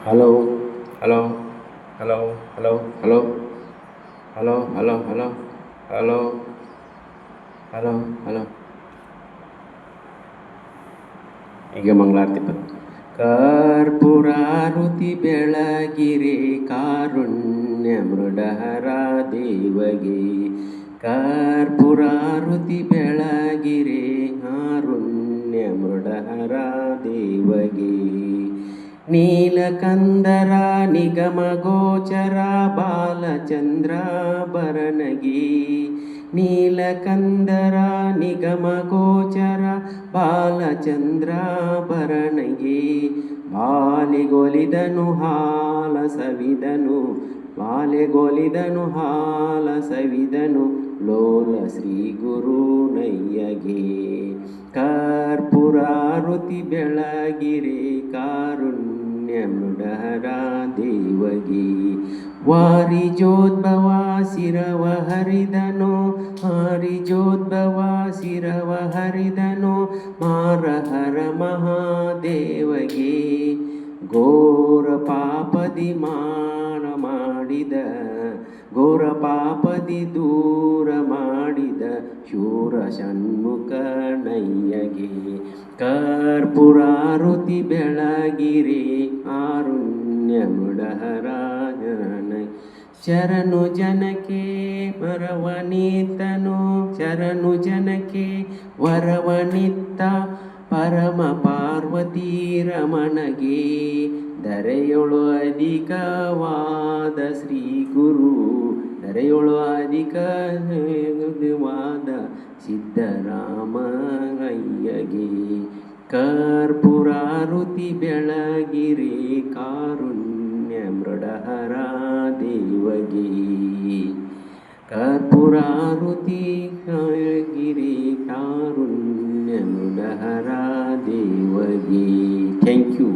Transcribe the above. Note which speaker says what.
Speaker 1: Hello hello hello hello hello hello hello hello hello hello hello ಈಗ ಮಂಗಳಾರತಿ ಬಂತು. ಕರ್ಪೂರಾರುತಿ ಬೆಳಗಿರೆ ಕಾರುಣ್ಯ ಮೃಡಹರ ದೇವಗೆ. ಕರ್ಪೂರಾರುತಿ ಬೆಳಗಿರೆ ಕಾರುಣ್ಯ ಮೃಡಹರ ದೇವಗೆ. ನೀಲಕಂದರ ನಿಗಮ ಗೋಚರ ಬಾಲಚಂದ್ರ ಭರಣಗಿ. ನೀಲಕಂದರ ನಿಗಮ ಗೋಚರ ಬಾಲಚಂದ್ರ ಭರಣಗಿ. ಬಾಲೆಗೊಲಿದನು ಹಾಲ ಸವಿದನು ಬಾಲೆಗೊಲಿದನು ಹಾಲ ಸವಿದನು ಲೋಲ ಶ್ರೀ ಗುರು ನಯ್ಯಗೆ. ಕರ್ಪೂರಾರುತಿ ಬೆಳಗಿರೆ ಕಾರುಣ್ಯ ಮೃಡಹರ ದೇವಗೆ. ವಾರಿಜೋದ್ಭವ ಶಿರವ ಹರಿದನು ವಾರಿಜೋದ್ಭವ ಶಿರವ ಹರಿದನು ಮಾರಹರ ಮಹಾದೇವಗೆ. ಘೋರ ಪಾಪದಿ ಮಾನ ಮಾಡಿದ ಘೋರ ಪಾಪದಿ ದೂರ ಮಾಡಿದ ಶೂರ ಷಣ್ಮುಖ ನಯ್ಯಗೆ. ಕರ್ಪೂರಾರುತಿ ಬೆಳಗಿರೆ ಕಾರುಣ್ಯ ಮೃಡಹರ ಶರಣು ಜನಕ್ಕೆ ವರವನಿತ್ತನು ಶರಣು ಜನಕ್ಕೆ ವರವನಿತ್ತ ಪರಮ ಪಾರ್ವತಿ ರಮಣಗೆ. ಧರೆಯೊಳು ಅಧಿಕವಾದ ಶ್ರೀ ಗುರು ಧರೆಯೊಳು ಅಧಿಕವಾದ ಸಿದ್ಧರಾಮಯ್ಯಗೆ. ಕರ್ಪೂರಾರುತಿ ಬೆಳಗಿರೆ ಕಾರುಣ್ಯ ಮೃಡಹರ ದೇವಗೆ. ಕರ್ಪೂರಾರುತಿ ಬೆಳಗಿರೆ ಕಾರುಣ್ಯ ಮೃಡಹರ ದೇವಗೆ. Thank you.